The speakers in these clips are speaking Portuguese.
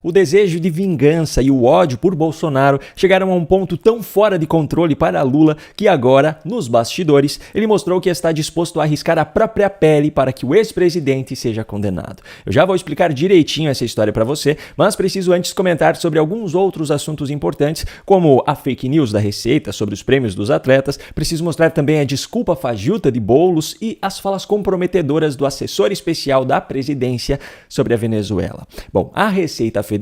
O desejo de vingança e o ódio por Bolsonaro chegaram a um ponto tão fora de controle para Lula que agora, nos bastidores, ele mostrou que está disposto a arriscar a própria pele para que o ex-presidente seja condenado. Eu já vou explicar direitinho essa história para você, mas preciso antes comentar sobre alguns outros assuntos importantes, como a fake news da Receita sobre os prêmios dos atletas. Preciso mostrar também a desculpa fajuta de Boulos e as falas comprometedoras do assessor especial da presidência sobre a Venezuela. Bom, a Receita Federal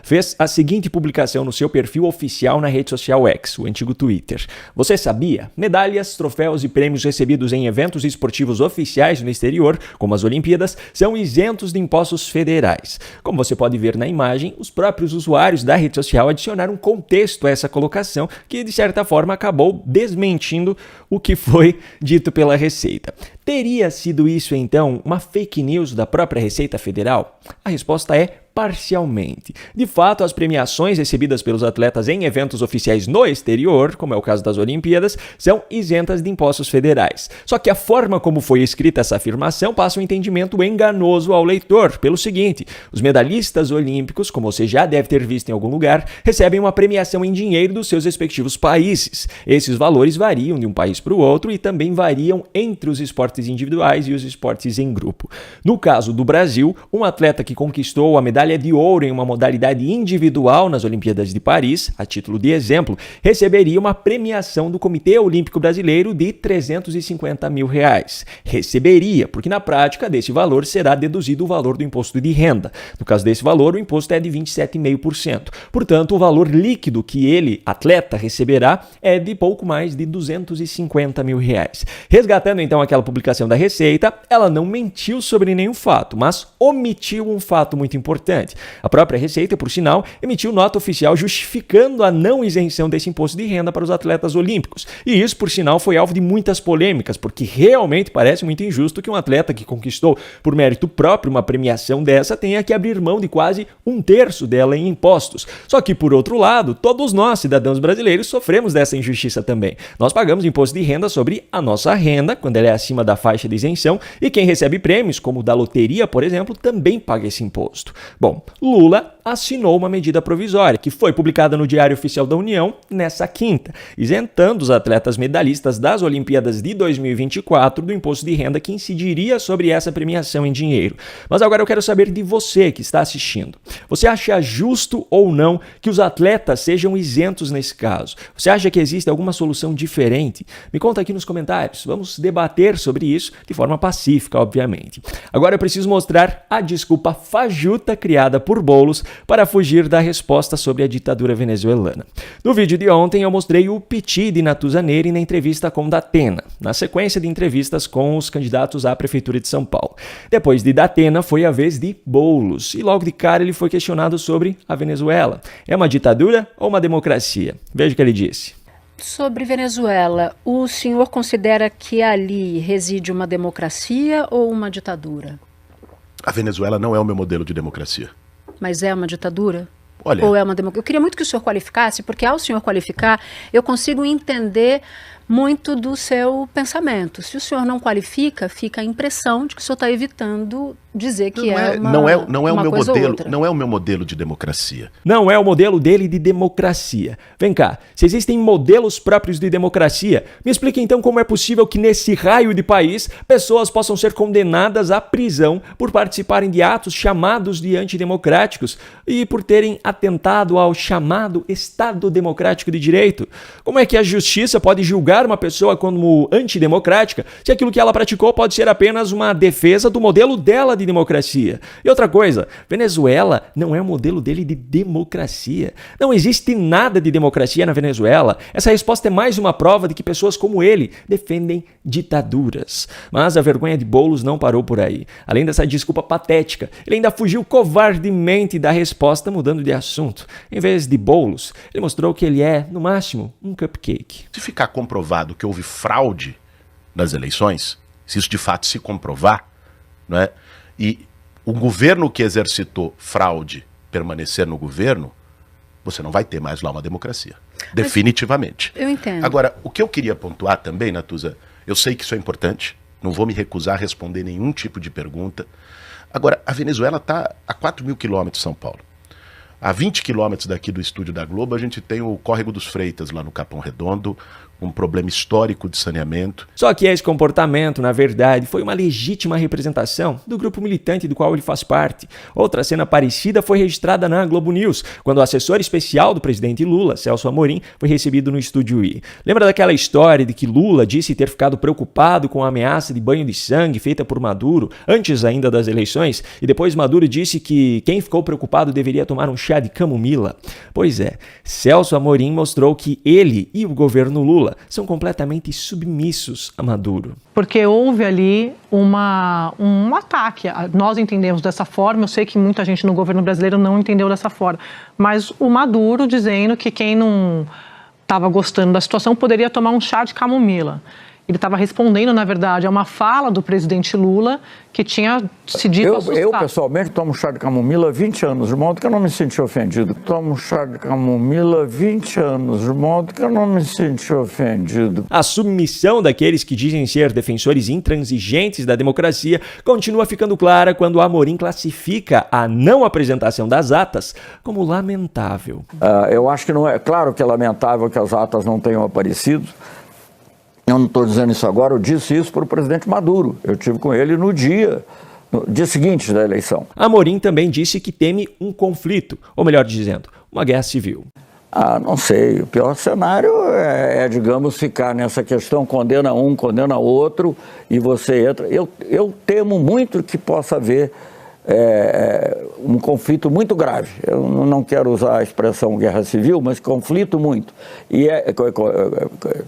fez a seguinte publicação no seu perfil oficial na rede social X, o antigo Twitter. Você sabia? Medalhas, troféus e prêmios recebidos em eventos esportivos oficiais no exterior, como as Olimpíadas, são isentos de impostos federais. Como você pode ver na imagem, os próprios usuários da rede social adicionaram contexto a essa colocação, que de certa forma acabou desmentindo o que foi dito pela Receita. Teria sido isso, então, uma fake news da própria Receita Federal? A resposta é parcialmente. De fato, as premiações recebidas pelos atletas em eventos oficiais no exterior, como é o caso das Olimpíadas, são isentas de impostos federais. Só que a forma como foi escrita essa afirmação passa um entendimento enganoso ao leitor, pelo seguinte: os medalhistas olímpicos, como você já deve ter visto em algum lugar, recebem uma premiação em dinheiro dos seus respectivos países. Esses valores variam de um país para o outro e também variam entre os esportes individuais e os esportes em grupo. No caso do Brasil, um atleta que conquistou a medalha de ouro em uma modalidade individual nas Olimpíadas de Paris, a título de exemplo, receberia uma premiação do Comitê Olímpico Brasileiro de R$350 mil. Receberia, porque na prática desse valor será deduzido o valor do imposto de renda. No caso desse valor, o imposto é de 27,5%. Portanto, o valor líquido que ele, atleta, receberá é de pouco mais de R$250 mil. Resgatando então aquela publicação da Receita, ela não mentiu sobre nenhum fato, mas omitiu um fato muito importante. A própria Receita, por sinal, emitiu nota oficial justificando a não isenção desse imposto de renda para os atletas olímpicos. E isso, por sinal, foi alvo de muitas polêmicas, porque realmente parece muito injusto que um atleta que conquistou por mérito próprio uma premiação dessa tenha que abrir mão de quase 1/3 dela em impostos. Só que, por outro lado, todos nós, cidadãos brasileiros, sofremos dessa injustiça também. Nós pagamos imposto de renda sobre a nossa renda, quando ela é acima da faixa de isenção, e quem recebe prêmios, como o da loteria, por exemplo, também paga esse imposto. Bom, Lula assinou uma medida provisória que foi publicada no Diário Oficial da União nessa quinta, isentando os atletas medalhistas das Olimpíadas de 2024 do imposto de renda que incidiria sobre essa premiação em dinheiro. Mas agora eu quero saber de você que está assistindo. Você acha justo ou não que os atletas sejam isentos nesse caso? Você acha que existe alguma solução diferente? Me conta aqui nos comentários. Vamos debater sobre isso de forma pacífica, obviamente. Agora eu preciso mostrar a desculpa fajuta criada por Boulos para fugir da resposta sobre a ditadura venezuelana. No vídeo de ontem eu mostrei o piti de Natuza Neri na entrevista com Datena, na sequência de entrevistas com os candidatos à Prefeitura de São Paulo. Depois de Datena foi a vez de Boulos, e logo de cara ele foi questionado sobre a Venezuela. É uma ditadura ou uma democracia? Veja o que ele disse. Sobre Venezuela, o senhor considera que ali reside uma democracia ou uma ditadura? A Venezuela não é o meu modelo de democracia. Mas é uma ditadura? Olha, ou é uma democracia? Eu queria muito que o senhor qualificasse, porque ao senhor qualificar, eu consigo entender muito do seu pensamento. Se o senhor não qualifica, fica a impressão de que o senhor está evitando dizer que não é o meu modelo, não é o meu modelo de democracia. Não é o modelo dele de democracia. Vem cá, se existem modelos próprios de democracia, me explique então como é possível que nesse raio de país pessoas possam ser condenadas à prisão por participarem de atos chamados de antidemocráticos e por terem atentado ao chamado Estado Democrático de Direito. Como é que a justiça pode julgar uma pessoa como antidemocrática se aquilo que ela praticou pode ser apenas uma defesa do modelo dela de democracia? E outra coisa, Venezuela não é o modelo dele de democracia. Não existe nada de democracia na Venezuela. Essa resposta é mais uma prova de que pessoas como ele defendem ditaduras. Mas a vergonha de Boulos não parou por aí. Além dessa desculpa patética, ele ainda fugiu covardemente da resposta, mudando de assunto. Em vez de Boulos, ele mostrou que ele é, no máximo, um cupcake. Se ficar comprovado que houve fraude nas eleições, se isso de fato se comprovar, não é? E o governo que exercitou fraude permanecer no governo, você não vai ter mais lá uma democracia. Definitivamente. Eu entendo. Agora, o que eu queria pontuar também, Natuza, eu sei que isso é importante, não vou me recusar a responder nenhum tipo de pergunta. Agora, a Venezuela está a 4.000 quilômetros de São Paulo. A 20 quilômetros daqui do estúdio da Globo, a gente tem o Córrego dos Freitas, lá no Capão Redondo, um problema histórico de saneamento. Só que esse comportamento, na verdade, foi uma legítima representação do grupo militante do qual ele faz parte. Outra cena parecida foi registrada na Globo News, quando o assessor especial do presidente Lula, Celso Amorim, foi recebido no Estúdio I. Lembra daquela história de que Lula disse ter ficado preocupado com a ameaça de banho de sangue feita por Maduro, antes ainda das eleições, e depois Maduro disse que quem ficou preocupado deveria tomar um chá de camomila? Pois é, Celso Amorim mostrou que ele e o governo Lula são completamente submissos a Maduro. Porque houve ali um ataque. Nós entendemos dessa forma, eu sei que muita gente no governo brasileiro não entendeu dessa forma, mas o Maduro dizendo que quem não estava gostando da situação poderia tomar um chá de camomila. Ele estava respondendo, na verdade, a uma fala do presidente Lula que tinha se dito assustado. Eu, pessoalmente, tomo chá de camomila há 20 anos, de modo que eu não me senti ofendido. Tomo chá de camomila há 20 anos, de modo que eu não me senti ofendido. A submissão daqueles que dizem ser defensores intransigentes da democracia continua ficando clara quando Amorim classifica a não apresentação das atas como lamentável. Eu acho que não é... Claro que é lamentável que as atas não tenham aparecido. Eu não estou dizendo isso agora, eu disse isso para o presidente Maduro. Eu estive com ele no dia seguinte da eleição. Amorim também disse que teme um conflito, ou melhor dizendo, uma guerra civil. Não sei, o pior cenário digamos, ficar nessa questão, condena um, condena outro, e você entra... Eu temo muito que possa haver um conflito muito grave. Eu não quero usar a expressão guerra civil, mas conflito muito. E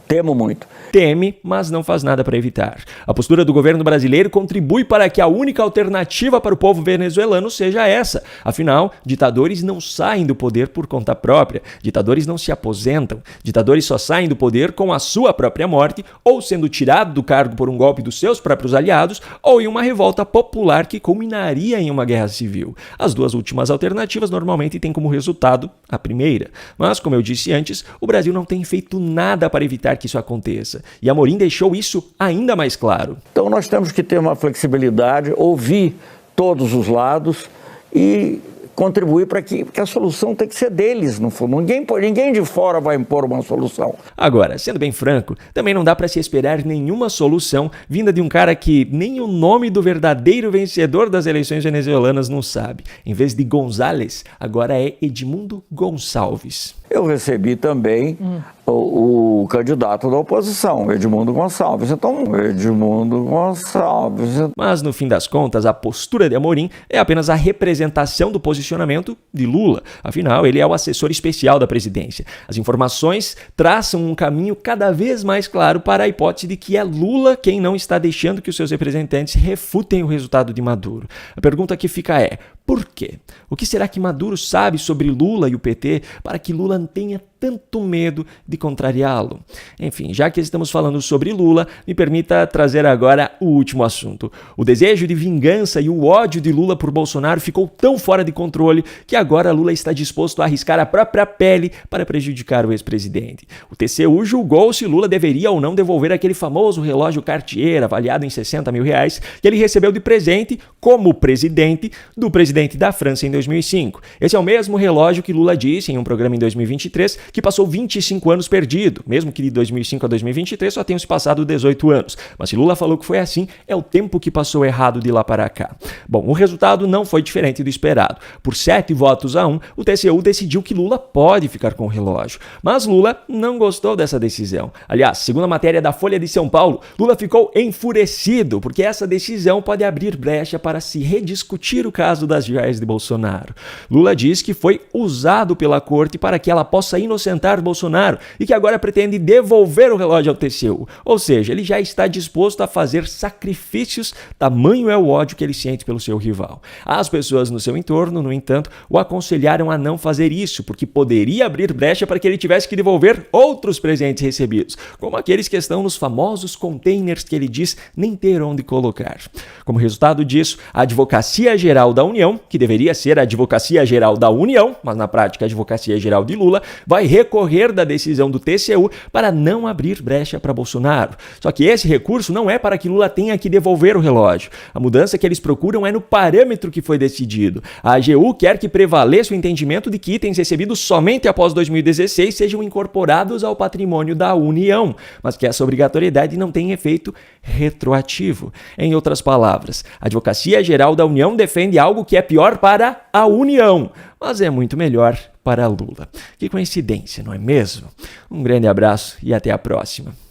temo muito. Teme, mas não faz nada para evitar. A postura do governo brasileiro contribui para que a única alternativa para o povo venezuelano seja essa. Afinal, ditadores não saem do poder por conta própria. Ditadores não se aposentam. Ditadores só saem do poder com a sua própria morte, ou sendo tirado do cargo por um golpe dos seus próprios aliados, ou em uma revolta popular que culminaria em uma guerra civil. As duas últimas alternativas normalmente têm como resultado a primeira. Mas, como eu disse antes, o Brasil não tem feito nada para evitar que isso aconteça. E Amorim deixou isso ainda mais claro. Então nós temos que ter uma flexibilidade, ouvir todos os lados e contribuir para que a solução tem que ser deles, no fundo. Ninguém de fora vai impor uma solução. Agora, sendo bem franco, também não dá para se esperar nenhuma solução vinda de um cara que nem o nome do verdadeiro vencedor das eleições venezuelanas não sabe. Em vez de González, agora é Edmundo Gonçalves. Eu recebi também o candidato da oposição, Edmundo Gonçalves. Edmundo Gonçalves. Mas, no fim das contas, a postura de Amorim é apenas a representação do posicionamento de Lula. Afinal, ele é o assessor especial da presidência. As informações traçam um caminho cada vez mais claro para a hipótese de que é Lula quem não está deixando que os seus representantes refutem o resultado de Maduro. A pergunta que fica é: por quê? O que será que Maduro sabe sobre Lula e o PT para que Lula tenha tanto medo de contrariá-lo? Enfim, já que estamos falando sobre Lula, me permita trazer agora o último assunto. O desejo de vingança e o ódio de Lula por Bolsonaro ficou tão fora de controle que agora Lula está disposto a arriscar a própria pele para prejudicar o ex-presidente. O TCU julgou se Lula deveria ou não devolver aquele famoso relógio Cartier avaliado em R$60 mil que ele recebeu de presente como presidente do presidente da França em 2005. Esse é o mesmo relógio que Lula disse em um programa em 2023 que passou 25 anos perdido, mesmo que de 2005 a 2023 só tenham se passado 18 anos. Mas se Lula falou que foi assim, é o tempo que passou errado de lá para cá. Bom, o resultado não foi diferente do esperado. Por 7-1, o TCU decidiu que Lula pode ficar com o relógio. Mas Lula não gostou dessa decisão. Aliás, segundo a matéria da Folha de São Paulo, Lula ficou enfurecido porque essa decisão pode abrir brecha para se rediscutir o caso das joias de Bolsonaro. Lula diz que foi usado pela corte para que ela possa inocentar Bolsonaro e que agora pretende devolver o relógio ao TCU. Ou seja, ele já está disposto a fazer sacrifícios, tamanho é o ódio que ele sente pelo seu rival. As pessoas no seu entorno, no entanto, o aconselharam a não fazer isso, porque poderia abrir brecha para que ele tivesse que devolver outros presentes recebidos, como aqueles que estão nos famosos containers que ele diz nem ter onde colocar. Como resultado disso, a Advocacia Geral da União União, que deveria ser a Advocacia Geral da União, mas na prática a Advocacia Geral de Lula, vai recorrer da decisão do TCU para não abrir brecha para Bolsonaro. Só que esse recurso não é para que Lula tenha que devolver o relógio. A mudança que eles procuram é no parâmetro que foi decidido. A AGU quer que prevaleça o entendimento de que itens recebidos somente após 2016 sejam incorporados ao patrimônio da União, mas que essa obrigatoriedade não tem efeito retroativo. Em outras palavras, a Advocacia Geral da União defende algo que é pior para a União, mas é muito melhor para Lula. Que coincidência, não é mesmo? Um grande abraço e até a próxima.